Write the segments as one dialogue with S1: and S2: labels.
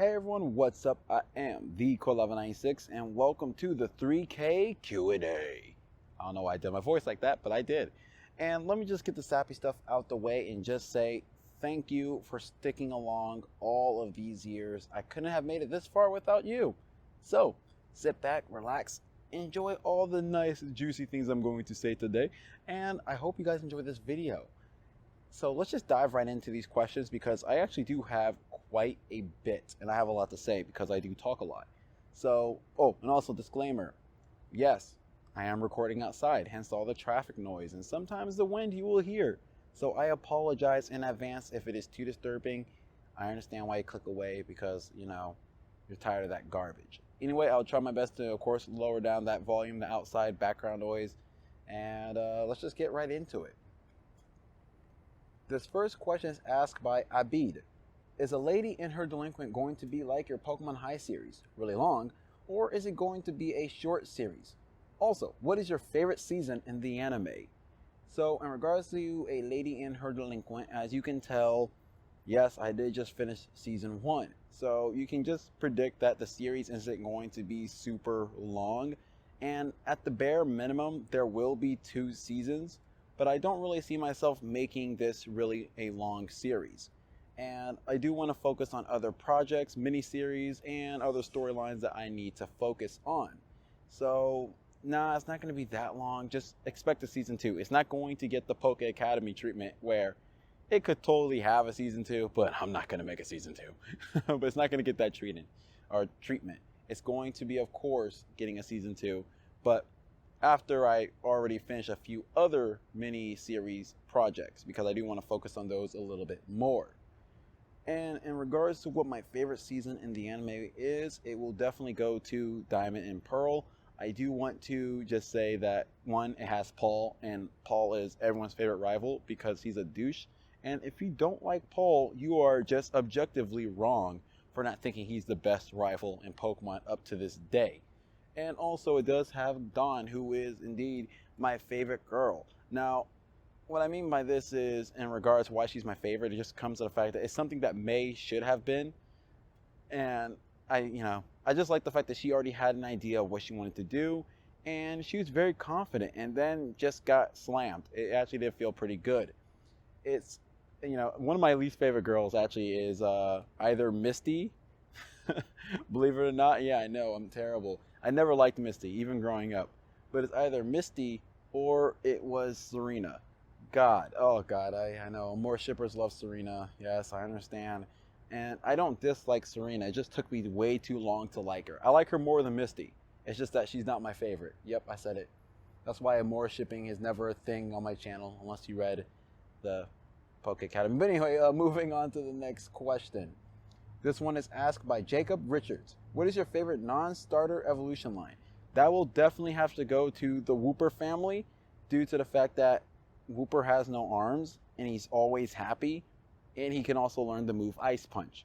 S1: Hey everyone, what's up? I am the Core1196 and welcome to the 3K Q&A. I don't know why I did my voice like that, but I did. And let me just get the sappy stuff out the way and just say thank you for sticking along all of these years. I couldn't have made it this far without you. So, sit back, relax, enjoy all the nice, juicy things I'm going to say today, and I hope you guys enjoy this video. So let's just dive right into these questions because I actually do have quite a bit and I have a lot to say because I do talk a lot. So, and also disclaimer, yes, I am recording outside, hence all the traffic noise and sometimes the wind you will hear. So I apologize in advance if it is too disturbing. I understand why you click away because, you're tired of that garbage. Anyway, I'll try my best to, of course, lower down that volume, the outside background noise, and let's just get right into it. This first question is asked by Abid. Is a lady in her delinquent going to be like your Pokemon High series, really long, or is it going to be a short series? Also, what is your favorite season in the anime? So, in regards to a lady in her delinquent, as you can tell, yes, I did just finish season 1. So, you can just predict that the series isn't going to be super long, and at the bare minimum, there will be 2 seasons. But I don't really see myself making this really a long series. And I do want to focus on other projects, miniseries, and other storylines that I need to focus on. So, nah, it's not going to be that long. Just expect a season 2. It's not going to get the Poke Academy treatment where it could totally have a season 2, but I'm not going to make a season 2. But it's not going to get that treatment. It's going to be, of course, getting a season 2, but after I already finish a few other mini-series projects, because I do want to focus on those a little bit more. And in regards to what my favorite season in the anime is, it will definitely go to Diamond and Pearl. I do want to just say that, one, it has Paul, and Paul is everyone's favorite rival because he's a douche. And if you don't like Paul, you are just objectively wrong for not thinking he's the best rival in Pokemon up to this day. And also it does have Dawn, who is indeed my favorite girl. Now, what I mean by this is, in regards to why she's my favorite, it just comes to the fact that it's something that May should have been. And I just like the fact that she already had an idea of what she wanted to do. And she was very confident and then just got slammed. It actually did feel pretty good. It's, one of my least favorite girls actually is either Misty. Believe it or not, yeah, I know, I'm terrible. I never liked Misty, even growing up. But it's either Misty or it was Serena. Oh God, I know. More shippers love Serena. Yes, I understand. And I don't dislike Serena. It just took me way too long to like her. I like her more than Misty. It's just that she's not my favorite. Yep, I said it. That's why more shipping is never a thing on my channel, unless you read the Poke Academy. But anyway, moving on to the next question. This one is asked by Jacob Richards. What is your favorite non-starter evolution line? That will definitely have to go to the Wooper family due to the fact that Wooper has no arms and he's always happy, and he can also learn the move Ice Punch.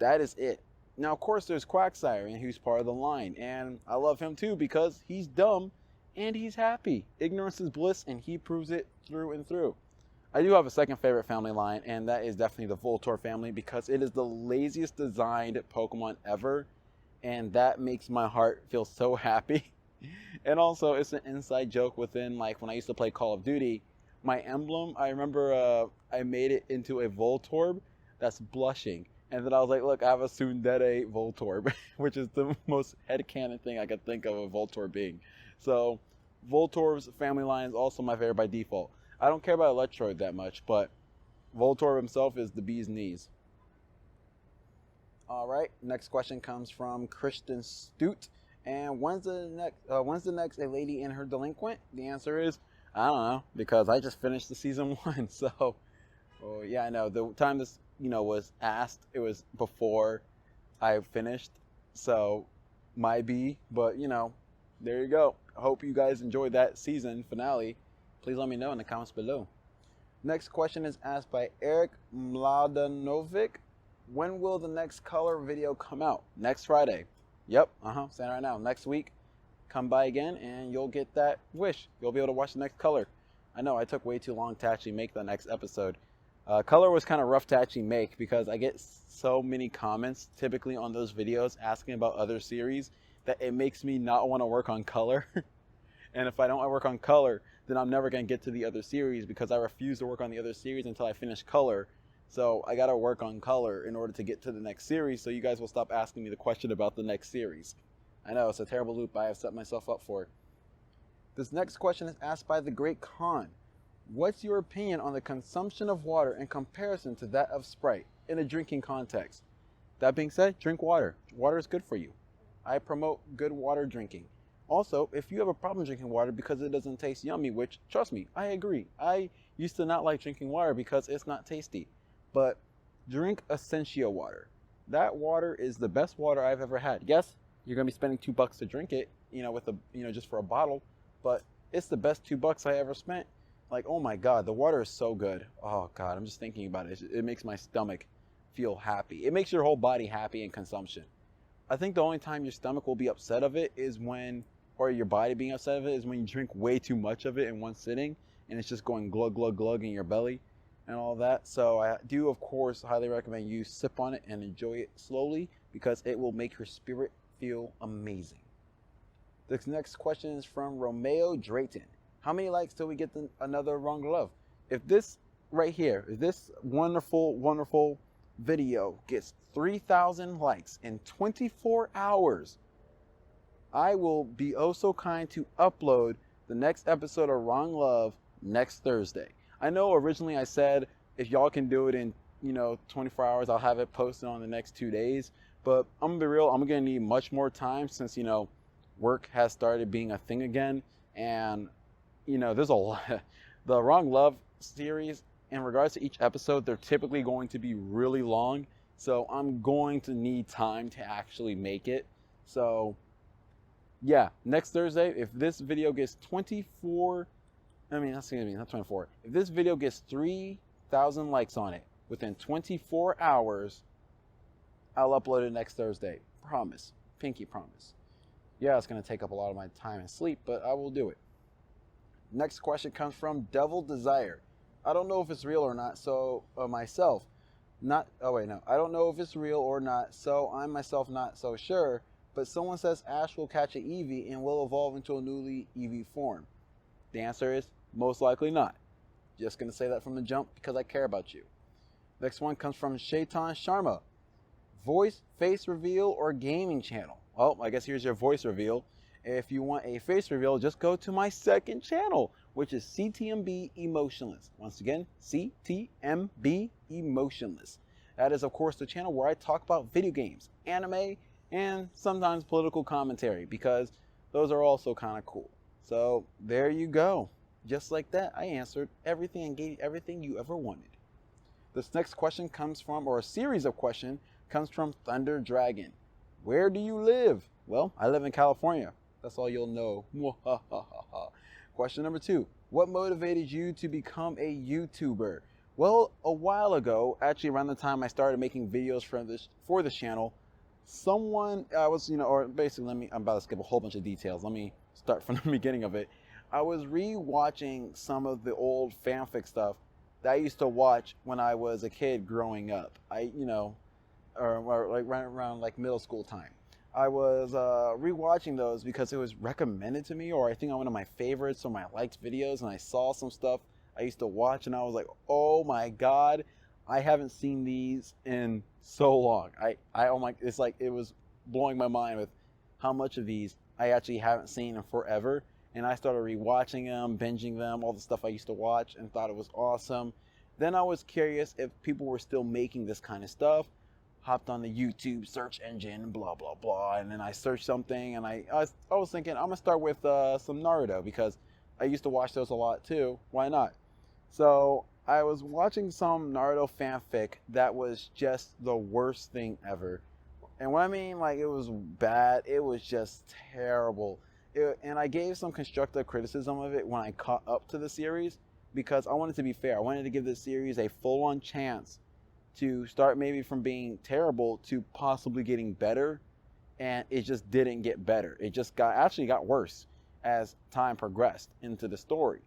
S1: That is it. Now, of course, there's Quagsire, and who's part of the line, and I love him too because he's dumb and he's happy. Ignorance is bliss, and he proves it through and through. I do have a second favorite family line, and that is definitely the Voltorb family because it is the laziest designed Pokemon ever, and that makes my heart feel so happy. And also, it's an inside joke within, like, when I used to play Call of Duty, my emblem, I remember I made it into a Voltorb that's blushing, and then I was like, look, I have a Tsundere Voltorb, which is the most headcanon thing I could think of a Voltorb being. So, Voltorb's family line is also my favorite by default. I don't care about Electrode that much, but Voltorb himself is the bee's knees. All right, next question comes from Christian Stute. And when's the next A Lady in Her Delinquent? The answer is, I don't know, because I just finished the season 1. So, yeah, I know. The time this, was asked, it was before I finished. So, might be, but, there you go. I hope you guys enjoyed that season finale. Please let me know in the comments below. Next question is asked by Eric Mladenovic. When will the next color video come out? Next Friday. Yep, saying right now. Next week, come by again and you'll get that wish. You'll be able to watch the next color. I know I took way too long to actually make the next episode. Color was kind of rough to actually make because I get so many comments typically on those videos asking about other series that it makes me not want to work on Color. And if I don't work on Color, then I'm never going to get to the other series because I refuse to work on the other series until I finish Color. So I got to work on Color in order to get to the next series, so you guys will stop asking me the question about the next series. I know, it's a terrible loop I have set myself up for. This next question is asked by the Great Khan. What's your opinion on the consumption of water in comparison to that of Sprite in a drinking context? That being said, drink water. Water is good for you. I promote good water drinking. Also, if you have a problem drinking water because it doesn't taste yummy, which, trust me, I agree. I used to not like drinking water because it's not tasty. But drink Essentia water. That water is the best water I've ever had. Yes, you're going to be spending $2 to drink it, with just for a bottle, but it's the best $2 I ever spent. Like, oh my God, the water is so good. Oh God, I'm just thinking about it. It makes my stomach feel happy. It makes your whole body happy in consumption. I think the only time your stomach will be upset of it is or your body being upset of it is when you drink way too much of it in one sitting and it's just going glug, glug, glug in your belly and all that. So I do, of course, highly recommend you sip on it and enjoy it slowly because it will make your spirit feel amazing. This next question is from Romeo Drayton. How many likes till we get another Wrong Love? If this right here, if this wonderful, wonderful video gets 3,000 likes in 24 hours, I will be oh so kind to upload the next episode of Wrong Love next Thursday. I know originally I said if y'all can do it in 24 hours, I'll have it posted on the next 2 days. But I'm gonna be real, I'm gonna need much more time since work has started being a thing again, and there's a lot. The Wrong Love series, in regards to each episode, they're typically going to be really long. So I'm going to need time to actually make it. So yeah, next Thursday, if this video gets not 24. If this video gets 3,000 likes on it within 24 hours, I'll upload it next Thursday. Promise. Pinky promise. Yeah, it's going to take up a lot of my time and sleep, but I will do it. Next question comes from Devil Desire. I don't know if it's real or not, so myself, not, oh wait, no. I don't know if it's real or not, so I'm myself not so sure, but someone says Ash will catch an Eevee and will evolve into a newly Eevee form. The answer is most likely not. Just going to say that from the jump because I care about you. Next one comes from Shaitan Sharma. Voice, face reveal, or gaming channel? Well, I guess here's your voice reveal. If you want a face reveal, just go to my second channel, which is CTMB Emotionless. Once again, CTMB Emotionless. That is, of course, the channel where I talk about video games, anime, and sometimes political commentary, because those are also kind of cool. So there you go. Just like that, I answered everything and gave you everything you ever wanted. This next question comes from, or a series of questions, comes from Thunder Dragon. Where do you live? Well, I live in California. That's all you'll know. Question number 2. What motivated you to become a YouTuber? Well, a while ago, actually around the time I started making videos for this channel, someone, I'm about to skip a whole bunch of details. Let me start from the beginning of it. I was re-watching some of the old fanfic stuff that I used to watch when I was a kid growing up. Or like right around like middle school time. I was rewatching those because it was recommended to me, or I think one of my favorites or my liked videos, and I saw some stuff I used to watch, and I was like, oh my God, I haven't seen these in so long. It's like it was blowing my mind with how much of these I actually haven't seen in forever. And I started rewatching them, binging them, all the stuff I used to watch, and thought it was awesome. Then I was curious if people were still making this kind of stuff. Hopped on the YouTube search engine, blah, blah, blah. And then I searched something, and I was thinking, I'm going to start with some Naruto, because I used to watch those a lot too. Why not? So I was watching some Naruto fanfic that was just the worst thing ever. And what I mean, like, it was bad. It was just terrible. And I gave some constructive criticism of it when I caught up to the series, because I wanted to be fair. I wanted to give this series a full-on chance to start maybe from being terrible to possibly getting better, and it just didn't get better. It just actually got worse as time progressed into the story.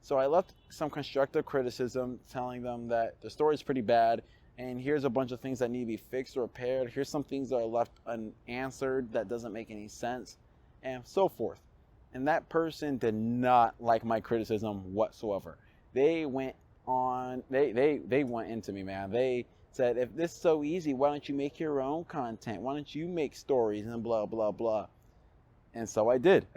S1: So I left some constructive criticism telling them that the story is pretty bad, and here's a bunch of things that need to be fixed or repaired. Here's some things that are left unanswered that doesn't make any sense, and so forth. And that person did not like my criticism whatsoever. They went on, they went into me, man. They said, if this is so easy, why don't you make your own content? Why don't you make stories and blah, blah, blah. And so I did.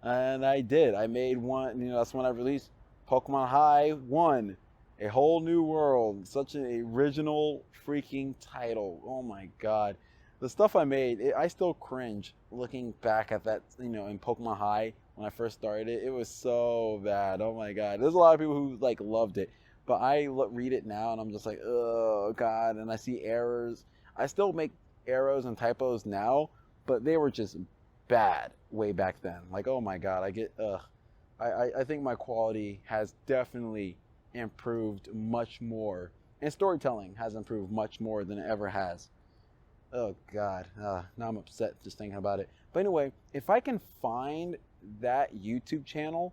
S1: And I did. I made one, that's when I released Pokemon High 1, A Whole New World. Such an original freaking title. Oh my God. The stuff I made, I still cringe looking back at that, in Pokemon High when I first started it. It was so bad. Oh my God. There's a lot of people who loved it. But I read it now and I'm just like, oh God. And I see errors. I still make errors and typos now, but they were just bad way back then. Like, oh my God, I think my quality has definitely improved much more, and storytelling has improved much more than it ever has. Oh God, now I'm upset just thinking about it. But anyway, if I can find that YouTube channel,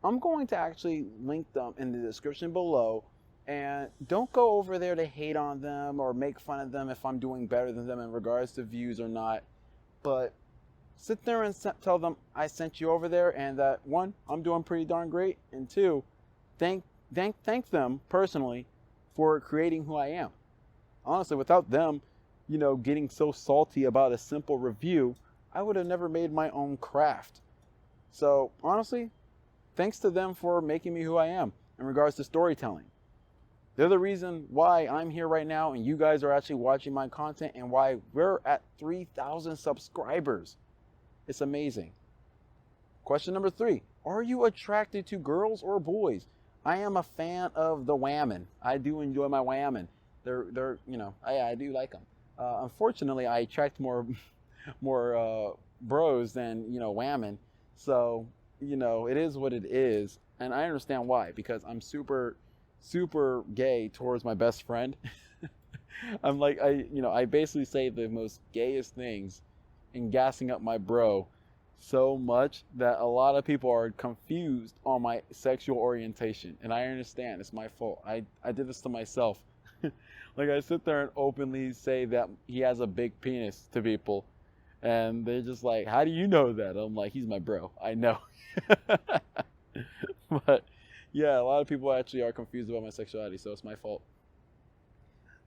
S1: I'm going to actually link them in the description below. And don't go over there to hate on them or make fun of them if I'm doing better than them in regards to views or not. But sit there and tell them I sent you over there, and that one, I'm doing pretty darn great, and two, thank them personally for creating who I am. Honestly, without them, getting so salty about a simple review, I would have never made my own craft. So honestly, thanks to them for making me who I am in regards to storytelling. They're the reason why I'm here right now and you guys are actually watching my content, and why we're at 3,000 subscribers. It's amazing. Question number 3. Are you attracted to girls or boys? I am a fan of the whammon. I do enjoy my whammon. They're I do like them. Unfortunately, I attract more bros than, whammon. So, it is what it is. And I understand why, because I'm super gay towards my best friend. I'm like, I basically say the most gayest things and gassing up my bro so much that a lot of people are confused on my sexual orientation. And I understand, it's my fault. I did this to myself. Like, I sit there and openly say that he has a big penis to people, and they're just like, how do you know that? I'm like, he's my bro. I know. But yeah, a lot of people actually are confused about my sexuality, so it's my fault.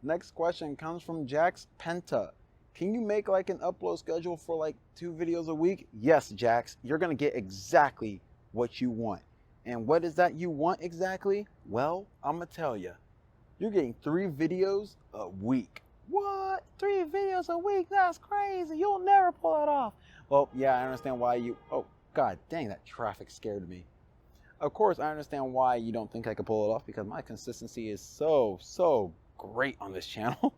S1: Next question comes from Jax Penta. Can you make like an upload schedule for like 2 videos a week? Yes, Jax, you're going to get exactly what you want. And what is that you want exactly? Well, I'm going to tell you. You're getting 3 videos a week. What? 3 videos a week? That's crazy. You'll never pull that off. Well, yeah, I understand why you... Oh, God dang, that traffic scared me. Of course, I understand why you don't think I could pull it off, because my consistency is so great on this channel.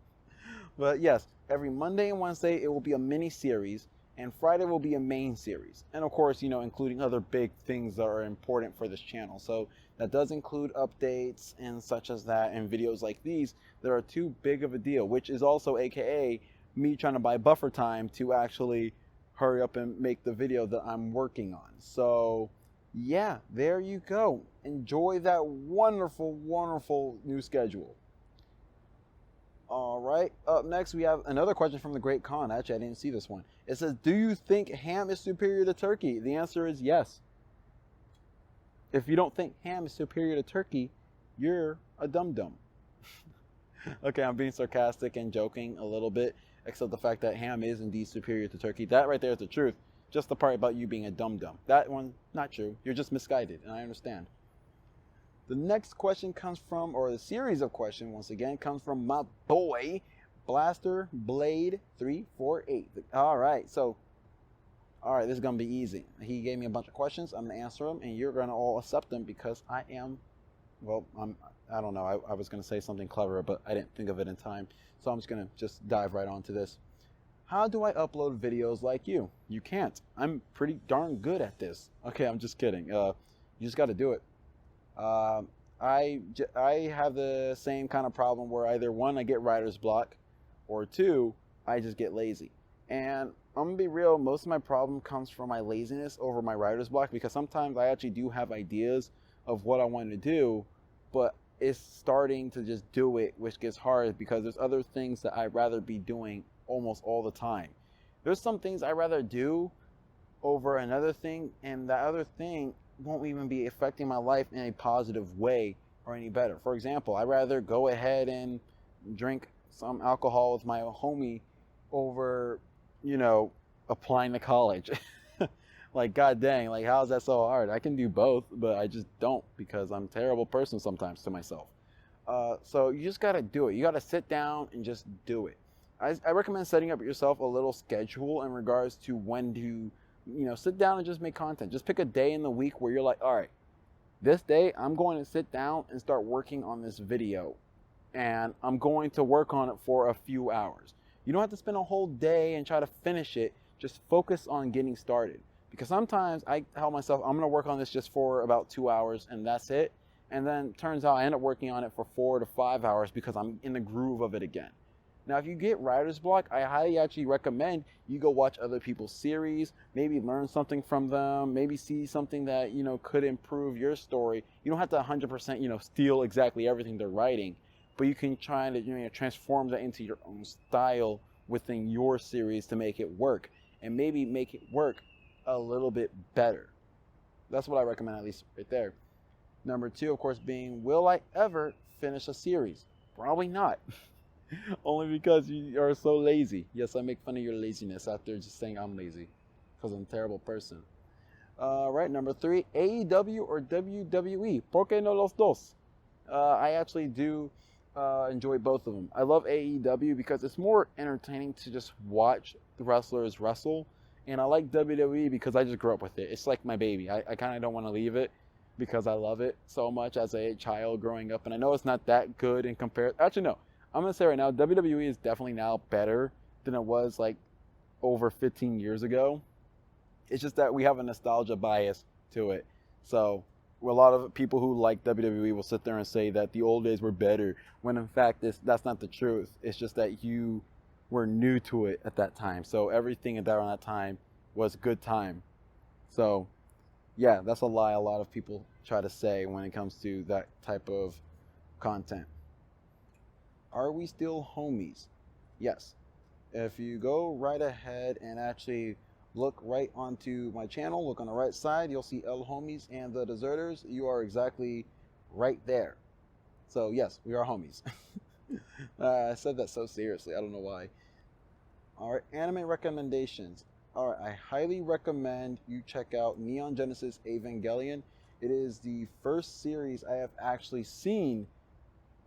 S1: But yes, every Monday and Wednesday, it will be a mini series, and Friday will be a main series. And of course, including other big things that are important for this channel. So that does include updates and such as that, and videos like these that are too big of a deal, which is also AKA me trying to buy buffer time to actually hurry up and make the video that I'm working on. So yeah, there you go. Enjoy that wonderful new schedule. All right, up next we have another question from the Great Khan. Actually, I didn't see this one. It says, do you think ham is superior to turkey? The answer is yes. If you don't think ham is superior to turkey, you're a dum-dum. Okay, I'm being sarcastic and joking a little bit, except the fact that ham is indeed superior to turkey. That right there is the truth. Just the part about you being a dum-dum. That one, not true. You're just misguided, and I understand. The next question comes from, or the series of questions, once again, comes from my boy, Blaster Blade 348. All right, this is going to be easy. He gave me a bunch of questions. I'm going to answer them, and you're going to all accept them because I don't know. I was going to say something clever, but I didn't think of it in time. So I'm just going to dive right on to this. How do I upload videos like you? You can't. I'm pretty darn good at this. Okay, I'm just kidding. You just got to do it. I have the same kind of problem where either 1, I get writer's block, or 2, I just get lazy. And I'm going to be real, most of my problem comes from my laziness over my writer's block, because sometimes I actually do have ideas of what I want to do, but it's starting to just do it, which gets hard because there's other things that I'd rather be doing almost all the time. There's some things I'd rather do over another thing, and that other thing won't even be affecting my life in a positive way or any better. For example, I'd rather go ahead and drink some alcohol with my homie over, applying to college. Like, god dang, like, how is that so hard? I can do both, but I just don't because I'm a terrible person sometimes to myself. So you just got to do it. You got to sit down and just do it. I recommend setting up yourself a little schedule in regards to when to, sit down and just make content. Just pick a day in the week where you're like, all right, this day I'm going to sit down and start working on this video. And I'm going to work on it for a few hours. You don't have to spend a whole day and try to finish it. Just focus on getting started. Because sometimes I tell myself, I'm going to work on this just for about 2 hours and that's it. And then turns out I end up working on it for 4 to 5 hours because I'm in the groove of it again. Now, if you get writer's block, I highly actually recommend you go watch other people's series, maybe learn something from them, maybe see something that, could improve your story. You don't have to 100%, steal exactly everything they're writing, but you can try to, transform that into your own style within your series to make it work, and maybe make it work a little bit better. That's what I recommend, at least right there. Number 2, of course, being, will I ever finish a series? Probably not. Only because you are so lazy. Yes, I make fun of your laziness after just saying I'm lazy because I'm a terrible person. Right, number 3, AEW or WWE? ¿Por qué no los dos? I actually do enjoy both of them. I love AEW because it's more entertaining to just watch the wrestlers wrestle. And I like WWE because I just grew up with it. It's like my baby. I kind of don't want to leave it because I love it so much as a child growing up. And I know it's not that good in comparison. Actually, no. I'm going to say right now, WWE is definitely now better than it was like over 15 years ago. It's just that we have a nostalgia bias to it. So a lot of people who like WWE will sit there and say that the old days were better, when in fact that's not the truth. It's just that you were new to it at that time. So everything at around that time was good time. So yeah, that's a lie a lot of people try to say when it comes to that type of content. Are we still homies? Yes. If you go right ahead and actually look right onto my channel, look on the right side, you'll see El Homies and the Deserters. You are exactly right there. So yes, we are homies. I said that so seriously. I don't know why. All right, anime recommendations. All right, I highly recommend you check out Neon Genesis Evangelion. It is the first series I have actually seen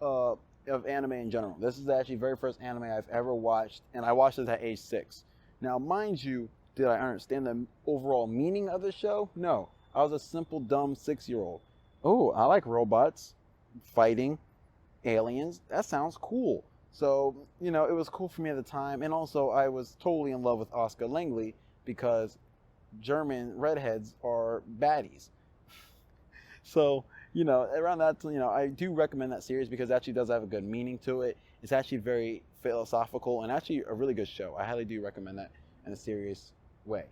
S1: of anime in general. This is actually the very first anime I've ever watched, and I watched it at age 6. Now, mind you, did I understand the overall meaning of the show? No. I was a simple, dumb 6-year-old. Oh, I like robots, fighting, aliens. That sounds cool. So, it was cool for me at the time, and also I was totally in love with Oscar Langley because German redheads are baddies. So, around that, I do recommend that series because it actually does have a good meaning to it. It's actually very philosophical and actually a really good show. I highly do recommend that in a serious way.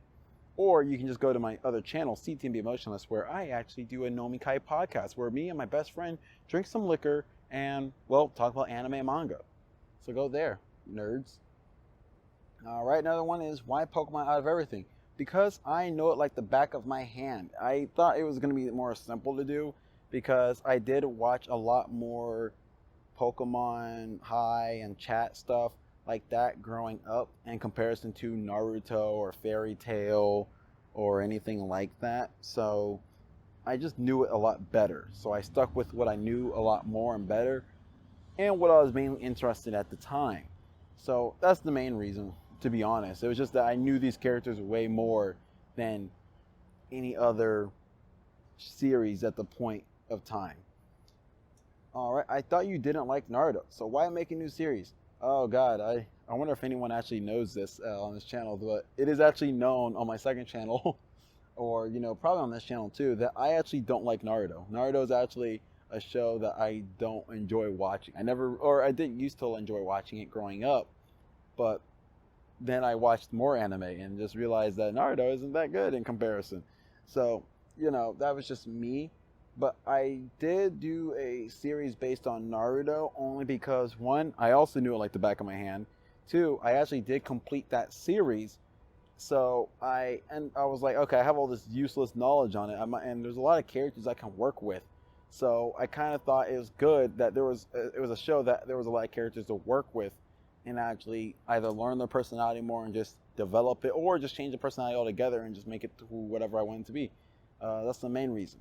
S1: Or you can just go to my other channel, CTMB Emotionless, where I actually do a Nomikai podcast where me and my best friend drink some liquor and, well, talk about anime and manga. So go there, nerds. All right, another one is, why Pokemon out of everything? Because I know it like the back of my hand. I thought it was going to be more simple to do because I did watch a lot more Pokemon High and chat stuff like that growing up in comparison to Naruto or Fairy Tail or anything like that. So I just knew it a lot better. So I stuck with what I knew a lot more and better and what I was mainly interested in at the time. So that's the main reason, to be honest. It was just that I knew these characters way more than any other series at the point of time. Alright, I thought you didn't like Naruto, so why make a new series? Oh god, I wonder if anyone actually knows this on this channel, but it is actually known on my second channel, or, probably on this channel too, that I actually don't like Naruto. Naruto is actually a show that I don't enjoy watching. I didn't used to enjoy watching it growing up, but then I watched more anime and just realized that Naruto isn't that good in comparison. So, that was just me. But I did do a series based on Naruto only because one, I also knew it like the back of my hand. Two, I actually did complete that series. So I was like, okay, I have all this useless knowledge on it, and there's a lot of characters I can work with. So I kind of thought it was good that it was a show that there was a lot of characters to work with, and actually either learn their personality more and just develop it, or just change the personality altogether and just make it to whatever I want it to be. That's the main reason.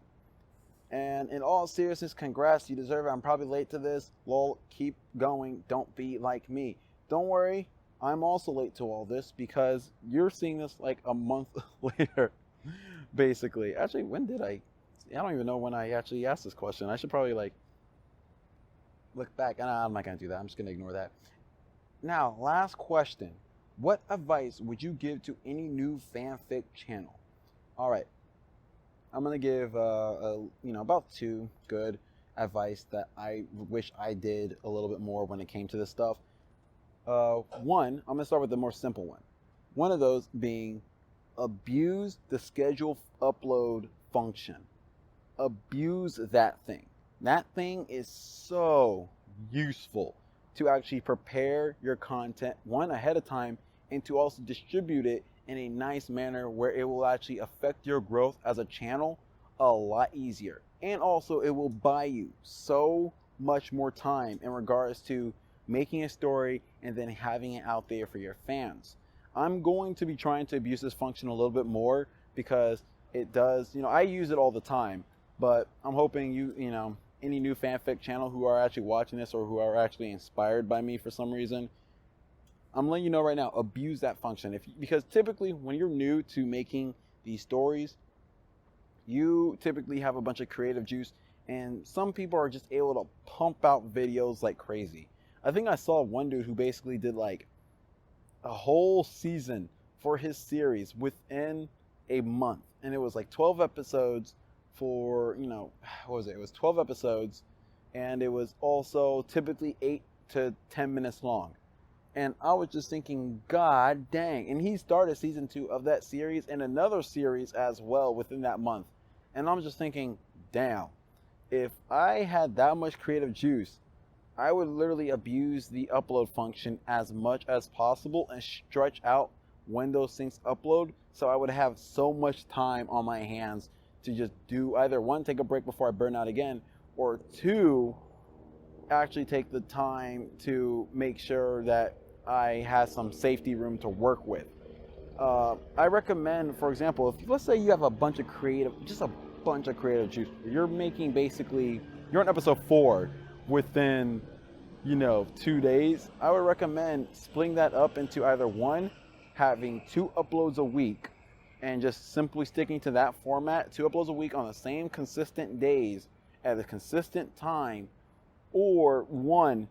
S1: And in all seriousness, congrats, you deserve it. I'm probably late to this. Lol, keep going. Don't be like me. Don't worry, I'm also late to all this because you're seeing this like a month later, basically. Actually, when did I don't even know when I actually asked this question. I should probably like look back. Nah, I'm not going to do that. I'm just going to ignore that. Now, last question. What advice would you give to any new fanfic channel? All right. I'm gonna give about two good advice that I wish I did a little bit more when it came to this stuff. One, I'm gonna start with the more simple one. One of those being abuse the schedule upload function. Abuse that thing. That thing is so useful to actually prepare your content, one, ahead of time, and to also distribute it in a nice manner where it will actually affect your growth as a channel a lot easier. And also it will buy you so much more time in regards to making a story and then having it out there for your fans. I'm going to be trying to abuse this function a little bit more because it does, I use it all the time, but I'm hoping any new fanfic channel who are actually watching this or who are actually inspired by me for some reason, I'm letting you know right now, abuse that function. Because typically when you're new to making these stories, you typically have a bunch of creative juice, and some people are just able to pump out videos like crazy. I think I saw one dude who basically did like a whole season for his series within a month, and it was like 12 episodes for, what was it? It was 12 episodes, and it was also typically 8 to 10 minutes long. And I was just thinking, God dang. And he started season 2 of that series and another series as well within that month. And I'm just thinking, damn, if I had that much creative juice, I would literally abuse the upload function as much as possible and stretch out when those things upload. So I would have so much time on my hands to just do either one, take a break before I burn out again, or two, actually take the time to make sure that I have some safety room to work with. I recommend, for example, if let's say you have a bunch of creative juice, you're making basically, you're on episode 4 within, 2 days, I would recommend splitting that up into either one, having 2 uploads a week, and just simply sticking to that format, 2 uploads a week on the same consistent days at a consistent time, or one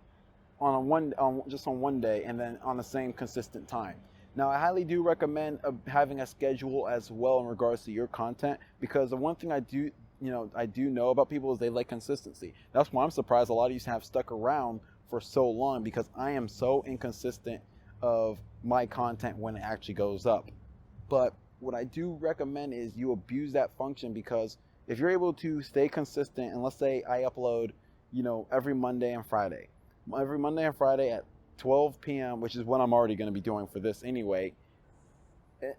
S1: just on one day and then on the same consistent time. Now, I highly do recommend having a schedule as well in regards to your content, because the one thing I do know about people is they like consistency. That's why I'm surprised a lot of you have stuck around for so long, because I am so inconsistent of my content when it actually goes up. But what I do recommend is you abuse that function, because if you're able to stay consistent, and let's say I upload, every Monday and Friday at 12 p.m., which is what I'm already going to be doing for this anyway.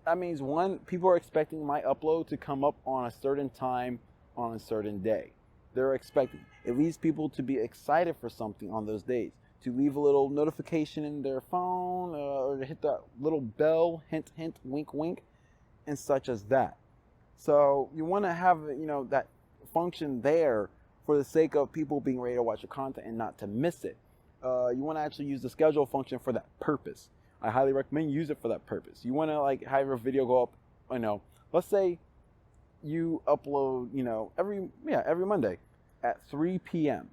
S1: That means, one, people are expecting my upload to come up on a certain time on a certain day. They're expecting. It leads people to be excited for something on those days, to leave a little notification in their phone, or to hit that little bell, hint, hint, wink, wink, and such as that. So you want to have, that function there for the sake of people being ready to watch your content and not to miss it. You want to actually use the schedule function for that purpose. I highly recommend you use it for that purpose. You want to have your video go up, let's say you upload, every Monday at 3 p.m.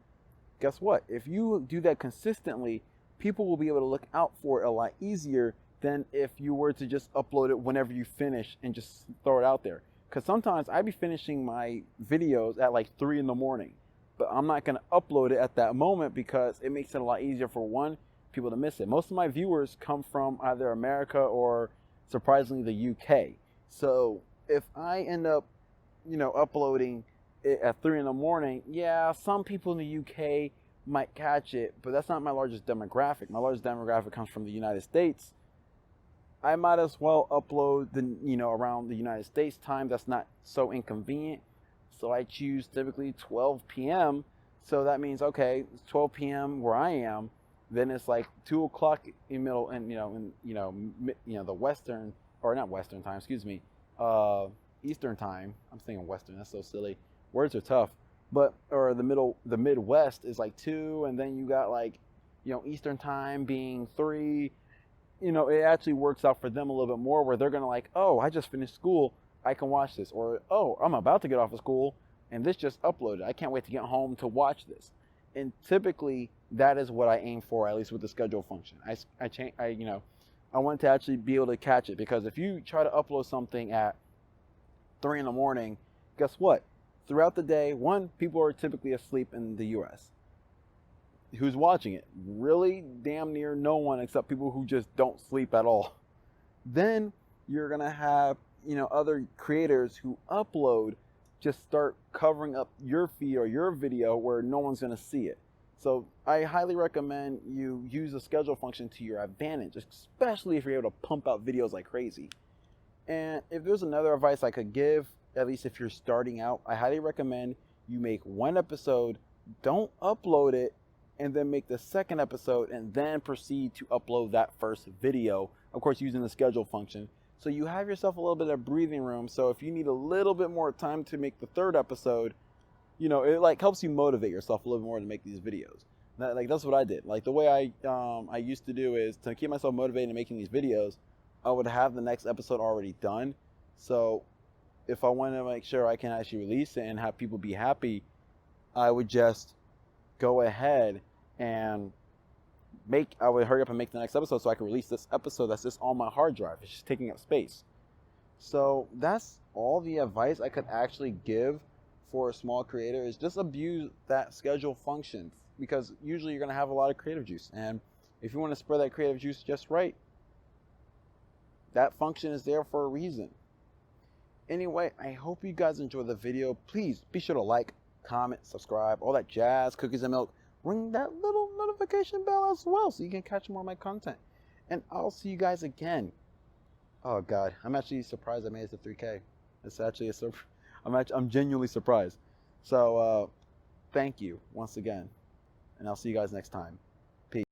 S1: Guess what? If you do that consistently, people will be able to look out for it a lot easier than if you were to just upload it whenever you finish and just throw it out there. Because sometimes I'd be finishing my videos at like 3 in the morning. But I'm not going to upload it at that moment because it makes it a lot easier for one, people to miss it. Most of my viewers come from either America or, surprisingly, the UK. So if I end up, uploading at 3 in the morning, yeah, some people in the UK might catch it, but that's not my largest demographic. My largest demographic comes from the United States. I might as well upload around the United States time. That's not so inconvenient. So I choose typically 12 p.m. So that means, okay, it's 12 p.m. where I am. Then it's like 2 o'clock in middle, and the Western, or not Western time, excuse me, Eastern time. I'm thinking Western. That's so silly. Words are tough. But or the Midwest is like 2, and then you got like, Eastern time being 3. It actually works out for them a little bit more, where they're gonna like, oh, I just finished school, I can watch this, or oh, I'm about to get off of school, and this just uploaded. I can't wait to get home to watch this. And typically, that is what I aim for, at least with the schedule function. I want to actually be able to catch it, because if you try to upload something at 3 in the morning, guess what? Throughout the day, one, people are typically asleep in the U.S. Who's watching it? Really damn near no one, except people who just don't sleep at all. Then you're gonna have other creators who upload, just start covering up your feed or your video where no one's gonna see it. So I highly recommend you use the schedule function to your advantage, especially if you're able to pump out videos like crazy. And if there's another advice I could give, at least if you're starting out, I highly recommend you make one episode, don't upload it, and then make the second episode, and then proceed to upload that first video, of course using the schedule function. So you have yourself a little bit of breathing room, so if you need a little bit more time to make the third episode, it like helps you motivate yourself a little bit more to make these videos. That's what I did. Like the way I used to do is, to keep myself motivated in making these videos, I would have the next episode already done. So if I wanted to make sure I can actually release it and have people be happy, I would just go ahead and I would hurry up and make the next episode so I could release this episode that's just on my hard drive. It's just taking up space. So that's all the advice I could actually give for a small creator, is just abuse that schedule function, because usually you're going to have a lot of creative juice, and if you want to spread that creative juice just right, that function is there for a reason. Anyway, I hope you guys enjoyed the video. Please be sure to like, comment, subscribe, all that jazz, cookies and milk. Ring that little notification bell as well so you can catch more of my content. And I'll see you guys again. Oh God, I'm actually surprised I made it to 3K. It's actually I'm genuinely surprised. So thank you once again, and I'll see you guys next time.